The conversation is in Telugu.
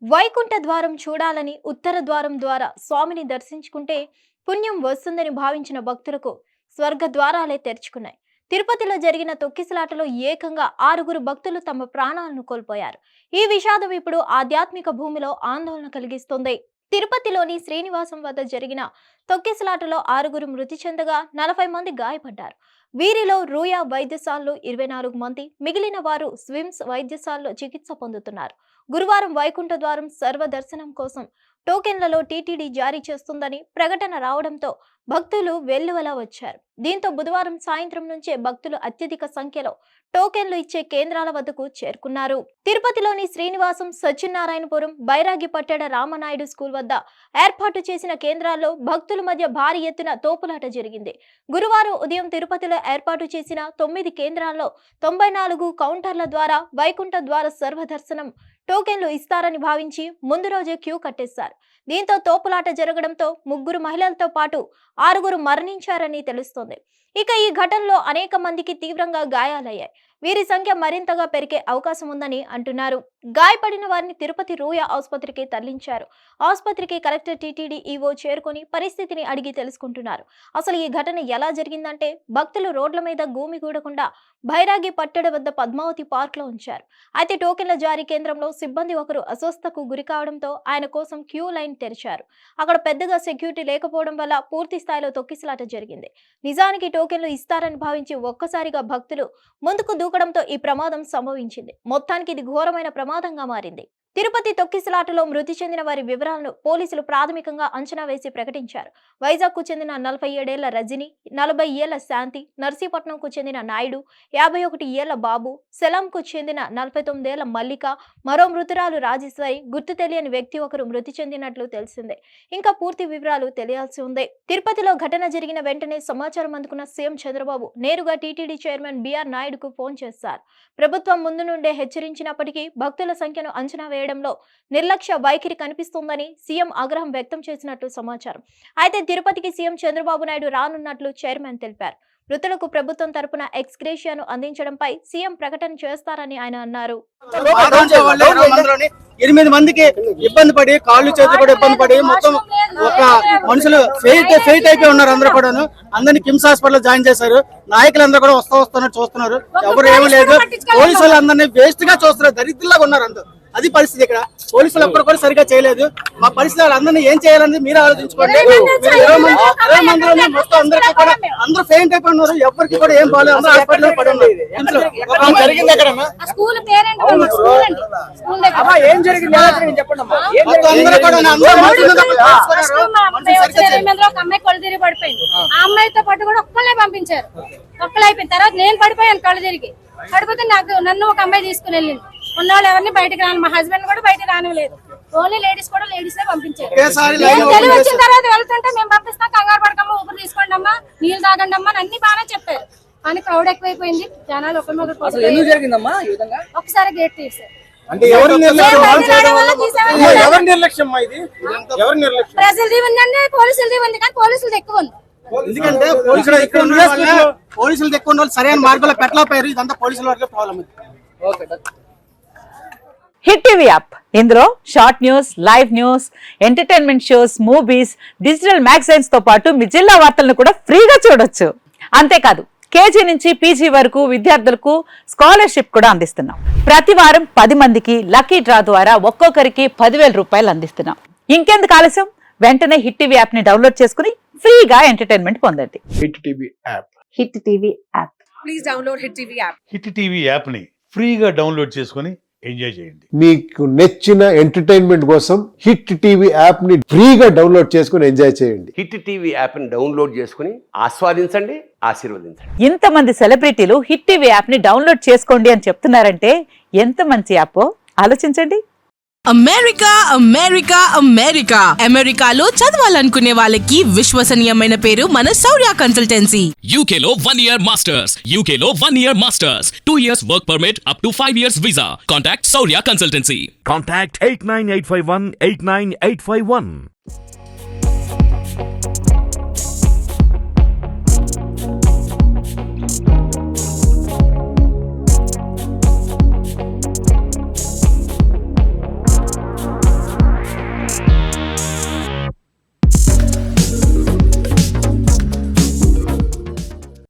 వైకుంఠ ద్వారం చూడాలని ఉత్తర ద్వారం ద్వారా స్వామిని దర్శించుకుంటే పుణ్యం వస్తుందని భావించిన భక్తులకు స్వర్గ ద్వారాలే తెరుచుకున్నాయి. తిరుపతిలో జరిగిన తొక్కిసలాటలో ఏకంగా 6 భక్తులు తమ ప్రాణాలను కోల్పోయారు. ఈ విషాదం ఇప్పుడు ఆధ్యాత్మిక భూమిలో ఆందోళన కలిగిస్తుంది. తిరుపతిలోని శ్రీనివాసం వద్ద జరిగిన తొక్కిసలాటలో 6 మృతి చెందగా 40 మంది గాయపడ్డారు. వీరిలో రూయా వైద్యశాలలో 24 మంది, మిగిలిన వారు స్విమ్స్ వైద్యశాలలో చికిత్స పొందుతున్నారు. గురువారం వైకుంఠ ద్వారం సర్వదర్శనం కోసం టోకెన్లలో టీటీడీ జారీ చేస్తుందని ప్రకటన రావడంతో భక్తులు వెల్లువలా వచ్చారు. దీంతో బుధవారం సాయంత్రం నుంచే భక్తులు అత్యధిక సంఖ్యలో టోకెన్లు ఇచ్చే కేంద్రాల వద్దకు చేరుకున్నారు. తిరుపతిలోని శ్రీనివాసం, సత్యనారాయణపురం, బైరాగిపట్టెడ రామనాయుడు స్కూల్ వద్ద ఏర్పాటు చేసిన కేంద్రాల్లో భక్తుల మధ్య భారీ ఎత్తున తోపులాట జరిగింది. గురువారం ఉదయం తిరుపతిలో ఏర్పాటు చేసిన 9 కేంద్రాల్లో 94 కౌంటర్ల ద్వారా వైకుంఠ ద్వార సర్వదర్శనం టోకెన్లు ఇస్తారని భావించి ముందు రోజే క్యూ కట్టేశారు. దీంతో తోపులాట జరగడంతో 3 మహిళలతో పాటు 6 మరణించారని తెలుస్తోంది. ఇక ఈ ఘటనలో అనేక మందికి తీవ్రంగా గాయాలయ్యాయి. వీరి సంఖ్య మరింతగా పెరిగే అవకాశం ఉందని అంటున్నారు. గాయపడిన వారిని తిరుపతి రూయా ఆసుపత్రికి తరలించారు. ఆసుపత్రికి కలెక్టర్ టీటీడీ ఈవో చేరుకొని పరిస్థితిని అడిగి తెలుసుకుంటున్నారు. అసలు ఈ ఘటన ఎలా జరిగిందంటే భక్తులు రోడ్ల మీద గూమిగూడకుండా బైరాగి పట్టెడ వద్ద పద్మావతి పార్క్ లో ఉంచారు. అయితే టోకెన్ల జారీ కేంద్రంలో సిబ్బంది ఒకరు అస్వస్థకు గురి కావడంతో ఆయన కోసం క్యూ లైన్ తెరిచారు. అక్కడ పెద్దగా సెక్యూరిటీ లేకపోవడం వల్ల పూర్తి స్థాయిలో తొక్కిసలాట జరిగింది. నిజానికి టోకెన్లు ఇస్తారని భావించి ఒక్కసారిగా భక్తులు ముందుకు దూకడంతో ఈ ప్రమాదం సంభవించింది. మొత్తానికి ఇది ఘోరమైన ప్రమాదంగా మారింది. తిరుపతి తొక్కిసలాటలో మృతి చెందిన వారి వివరాలను పోలీసులు ప్రాథమికంగా అంచనా వేసి ప్రకటించారు. వైజాగ్కు చెందిన 47 ఏళ్ల రజని, 40 ఏళ్ల శాంతి, నర్సీపట్నంకు చెందిన నాయుడు, 51 ఏళ్ల బాబు, సెలంకు చెందిన 49 ఏళ్ల మల్లిక, మరో మృతురాలు రాజేశ్వరి, గుర్తు తెలియని వ్యక్తి ఒకరు మృతి చెందినట్లు తెలిసిందే. ఇంకా పూర్తి వివరాలు తెలియాల్సి ఉంది. తిరుపతిలో ఘటన జరిగిన వెంటనే సమాచారం అందుకున్న సీఎం చంద్రబాబు నేరుగా టీటీడీ చైర్మన్ బీఆర్ నాయుడుకు ఫోన్ చేశారు. ప్రభుత్వం ముందు నుండే హెచ్చరించినప్పటికీ భక్తుల సంఖ్యను అంచనా వేయడంలో నిర్లక్ష్య వైఖరి కనిపిస్తోందని సీఎం ఆగ్రహం వ్యక్తం చేసినట్లు సమాచారం. అయితే తిరుపతికి సీఎం చంద్రబాబు నాయుడు రానున్నట్లు చైర్మన్ తెలిపారు. మృతులకు ప్రభుత్వం తరపున ఎక్స్గ్రేషియాను అందించడంపై సీఎం ప్రకటన చేస్తారని ఆయన అన్నారు. 8 మందికి ఇబ్బంది పడి కాళ్ళు చేతులు కూడా ఇబ్బంది పడి మొత్తం ఒక మనుషులు ఫెయిట్ అయిపోయి ఉన్నారు. అందరూ కూడా అందరినీ కిమ్స్ హాస్పిటల్ జాయిన్ చేశారు. నాయకులందరూ కూడా వస్తున్నారు, చూస్తున్నారు. ఎవరు ఏమీ లేదు. పోలీసులు అందరినీ వేస్ట్ గా చూస్తున్నారు. దరిద్రులాగా ఉన్నారు అందరూ. అది పరిస్థితి. ఇక్కడ పోలీసులు ఒక్కరు కూడా సరిగా చేయలేదు. మా పరిస్థితి అందరినీ ఏం చేయాలని మీరు ఆలోచించుకోండి. 20 మందిలోనే మొత్తం అందరికీ కూడా అందరూ ఫెయింట్ అయిపోయి ఉన్నారు. ఎవరికి కూడా ఏం బాగాలేదు. అందరూ హాస్పిటల్ పడి ఉన్నారు. జరిగింది ఎక్కడ ఏం జరిగింది చెప్పండి. అందరూ కూడా అమ్మాయి కళ్ళు తిరిగి పడిపోయింది. ఆ అమ్మాయితో పాటు కూడా ఒక్కళ్ళే పంపించారు. ఒక్కళ్ళు అయిపోయిన తర్వాత నేను పడిపోయాను. కళ్ళు తిరిగి పడిపోతే నన్ను ఒక అమ్మాయి తీసుకుని వెళ్ళింది. ఉన్నవాళ్ళు ఎవరిని బయటకు రాను, మా హస్బెండ్ కూడా బయటకు రానివ్వలేదు. ఓన్లీ లేడీస్ కూడా లేడీస్ పంపించారు. తెలివి వచ్చిన తర్వాత వెళ్తుంటే మేము పంపిస్తాం, కంగారు పడకమ్మా, ఊపిరి తీసుకోండి అమ్మా, నీళ్ళు తాగండి అమ్మా, అన్ని బాగానే చెప్పారు. కానీ క్రౌడ్ ఎక్కువైపోయింది. జనాలు ఒకసారి గేట్ తీసారు. ప్రజలది ఉందండి, పోలీసులది ఉంది. కానీ పోలీసులది ఎక్కువ ఉంది. ఎందుకంటే పోలీసులు ఎక్కువ ఉన్న వాళ్ళు సరైన మార్గంలో పెట్టలేకపోయారు. ఇదంతా పోలీసుల వరకే ప్రాబ్లం. హిట్ టీవీ యాప్, ఇందులో short news, live news, entertainment shows, movies, digital magazines తో పాటు మీ జిల్లా వార్తలను కూడా ఫ్రీగా చూడొచ్చు. అంతేకాదు కేజీ నుంచి పీజీ వరకు విద్యార్థులకు స్కాలర్షిప్ కూడా అందిస్తున్నాం. ప్రతి వారం 10 మందికి లక్కీ డ్రా ద్వారా ఒక్కొక్కరికి 10,000 రూపాయలు అందిస్తున్నాం. ఇంకెందుకు ఆలస్యం, వెంటనే హిట్ టీవీ యాప్ ని డౌన్లోడ్ చేసుకుని ఫ్రీగా ఎంటర్టైన్మెంట్ పొందండి. Hit TV app. Hit TV app. Please download hit TV app. Hit TV app ని ఫ్రీగా డౌన్లోడ్ చేసుకుని ఎంజాయ్ చేయండి. మీకు నచ్చిన ఎంటర్టైన్మెంట్ కోసం హిట్ టీవీ యాప్ ని ఫ్రీగా డౌన్లోడ్ చేసుకుని ఎంజాయ్ చేయండి. హిట్ టీవీ యాప్ ని డౌన్లోడ్ చేసుకుని ఆస్వాదించండి, ఆశీర్వదించండి. ఇంతమంది సెలబ్రిటీలు హిట్ టీవీ యాప్ ని డౌన్లోడ్ చేసుకోండి అని చెప్తున్నారంటే ఎంత మంచి యాప్ ఆలోచించండి. అమెరికా అమెరికా అమెరికా అమెరికాలో చదవాలనుకునే వాళ్ళకి విశ్వసనీయమైన పేరు మన శౌర్య కన్సల్టెన్సీ. UK లో 1 year masters. UK లో 1 year masters. 2 years work permit up to 5 years visa. Contact Saurya Consultancy. Contact 89851 89851.